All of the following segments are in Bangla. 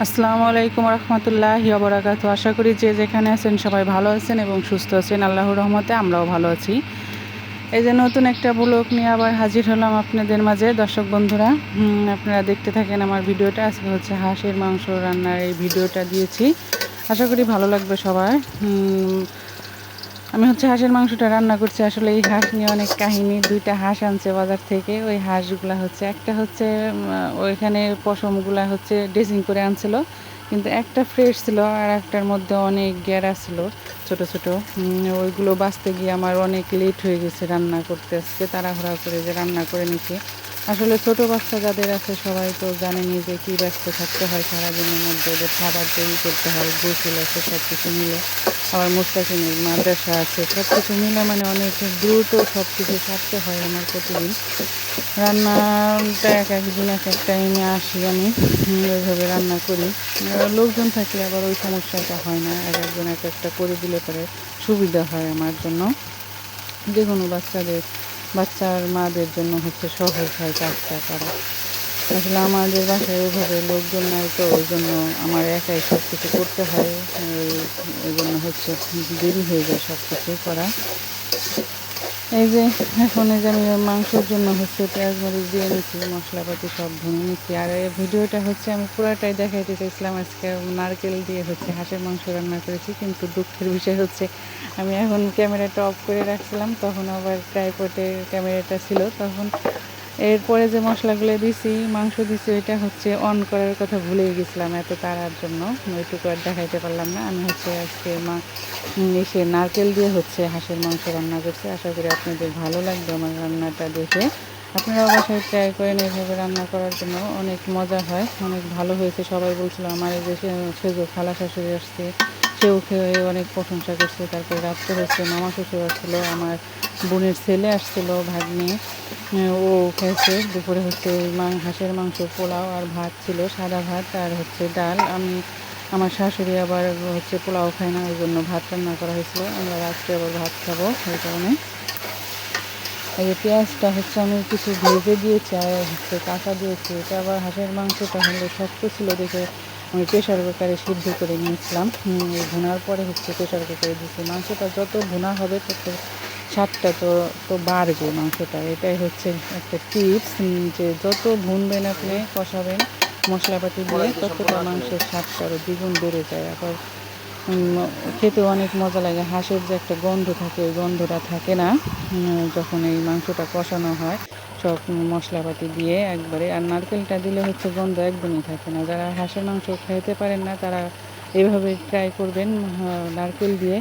আসসালামু আলাইকুম রহমতুল্লাহি ওয়া বারাকাতুহু। আশা করি যে যেখানে আছেন সবাই ভালো আছেন এবং সুস্থ আছেন। আল্লাহর রহমতে আমরাও ভালো আছি। এই যে নতুন একটা ব্লগ নিয়ে আবার হাজির হলাম আপনাদের মাঝে। দর্শক বন্ধুরা, আপনারা দেখতে থাকেন আমার ভিডিওটা। আজকে হচ্ছে হাঁসের মাংস রান্নার এই ভিডিওটা দিয়েছি। আশা করি ভালো লাগবে সবার। আমি হচ্ছে হাঁসের মাংসটা রান্না করছি। আসলে এই হাঁস নিয়ে অনেক কাহিনী। দুইটা হাঁস আনছে বাজার থেকে। ওই হাঁসগুলা হচ্ছে একটা হচ্ছে ওইখানে পশমগুলা হচ্ছে ড্রেসিং করে আনছিল, কিন্তু একটা ফ্রেশ ছিল আর একটার মধ্যে অনেক গ্যারা ছিল ছোট ছোট। ওইগুলো বাঁচতে গিয়ে আমার অনেক লেট হয়ে গেছে রান্না করতে। আজকে তাড়াহুড়া করে যে রান্না করে নিচ্ছি। আসলে ছোট বাচ্চা যাদের আছে সবাই তো জানেনই যে কী ব্যস্ত থাকতে হয় সারাদিনের মধ্যে, যে খাবার তৈরি করতে হয়, গোসল আছে, সব কিছু মিলে আবার মুস্তাকিমের মাদ্রাসা আছে, সব কিছু মিলে মানে অনেক দ্রুত সব কিছু সারতে হয় আমার প্রতিদিন। রান্নাটা এক একদিন এক এক টাইমে আসি আমি, ওইভাবে রান্না করি। লোকজন থাকলে আবার ওই সমস্যাটা হয় না, এক একজন এক একটা করে দিলে পরে সুবিধা হয় আমার জন্য। যে কোনো বাচ্চার মাদের জন্য হচ্ছে সহজ হয় কাজটা করা। আসলে আমাদের বাসায় ওইভাবে লোকজন নাই, তো ওই জন্য আমার একাই সব কিছু করতে হয়। ওই জন্য হচ্ছে দেরি হয়ে যায় সব কিছু করা। এই যে এখন এই যে আমি মাংসের জন্য হচ্ছে পেঁয়াজ মরিচ দিয়ে নিচ্ছি, মশলাপাতি সব ভুনে নিচ্ছি। আর এই ভিডিওটা হচ্ছে আমি পুরাটাই দেখাইতে চাইছিলাম। আজকে নারকেল দিয়ে হচ্ছে হাঁসের মাংস রান্না করেছি, কিন্তু দুঃখের বিষয় হচ্ছে আমি এখন ক্যামেরাটা অফ করে রাখছিলাম, তখন আবার ট্রাইপডে ক্যামেরাটা ছিল, তখন এরপরে যে মশলাগুলো দিছি, মাংস দিছি, ওইটা হচ্ছে অন করার কথা ভুলেই গেছিলাম এত তাড়ার জন্য। ওইটুকু আর দেখাইতে পারলাম না। আমি হচ্ছে আজকে এসে নারকেল দিয়ে হচ্ছে হাঁসের মাংস রান্না করছি। আশা করি আপনাদের ভালো লাগবে আমার রান্নাটা দেখে। আপনারাও বাসায় ট্রাই করেন এইভাবে রান্না করার জন্য, অনেক মজা হয়, অনেক ভালো হয়েছে। সবাই বলছিল, আমার এই যে সেজো খালা শাশুড়ি আসছে, সেও খেয়ে অনেক প্রশংসা করছে। তারপরে রাত্রে হচ্ছে মামা শ্বশুর আসছিলো, আমার বোনের ছেলে আসছিলো, ভাগ্নে, ও খেয়েছে। দুপুরে হচ্ছে হাঁসের মাংস, পোলাও আর ভাত ছিল, সাদা ভাত আর হচ্ছে ডাল। আমার শাশুড়ি আবার হচ্ছে পোলাও খায় না, ওই জন্য ভাত রান্না করা হয়েছিল। আমরা রাত্রে আবার ভাত খাবো, ওই কারণে। এই যে পেঁয়াজটা হচ্ছে আমি কিছু ভেজে দিয়েছি আর হচ্ছে কাঁচা দিয়েছি। এটা আবার হাঁসের মাংসটা হলে শক্ত ছিল দেখে আমি প্রেশার কুকারে সিদ্ধ করে নিয়েছিলাম। ভুনার পরে হচ্ছে প্রেশার কুকারে দিয়েছি। মাংসটা যত ভুনা হবে তত স্বাদটা তো বাড়বে মাংসটা। এটাই হচ্ছে একটা টিপস, যে যত ভুনবেন আপনি, কষাবেন মশলাপাতি দিয়ে, ততটা মাংসের স্বাদটা আরও দ্বিগুণ বেড়ে যায়। আবার খেতে অনেক মজা লাগে। হাঁসের যে একটা গন্ধ থাকে, ওই গন্ধটা থাকে না যখন এই মাংসটা কষানো হয় সব মশলাপাতি দিয়ে একবারে। আর নারকেলটা দিলে হচ্ছে গন্ধ একদমই থাকে না। যারা হাঁসের মাংস খাইতে পারেন না তারা এইভাবে ট্রাই করবেন নারকেল দিয়ে।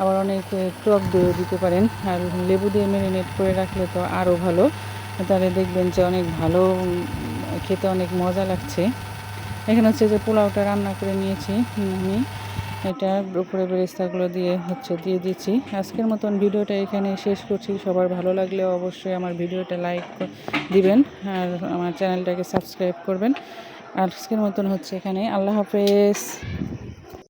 আবার অনেক টক দইও দিতে পারেন, আর লেবু দিয়ে ম্যারিনেট করে রাখলে তো আরও ভালো। তাহলে দেখবেন যে অনেক ভালো, খেতে অনেক মজা লাগছে। এখানে হচ্ছে যে পোলাওটা রান্না করে নিয়েছি আমি, এটা উপরে বেরেস্তাগুলো দিয়ে দিয়ে দিচ্ছি। আজকের মতন ভিডিওটা এখানে শেষ করছি। সবার ভালো লাগলে অবশ্যই আমার ভিডিওটা লাইক দিবেন আর আমার চ্যানেলটাকে সাবস্ক্রাইব করবেন। আজকের মতন হচ্ছে এখানে, আল্লাহ হাফেজ।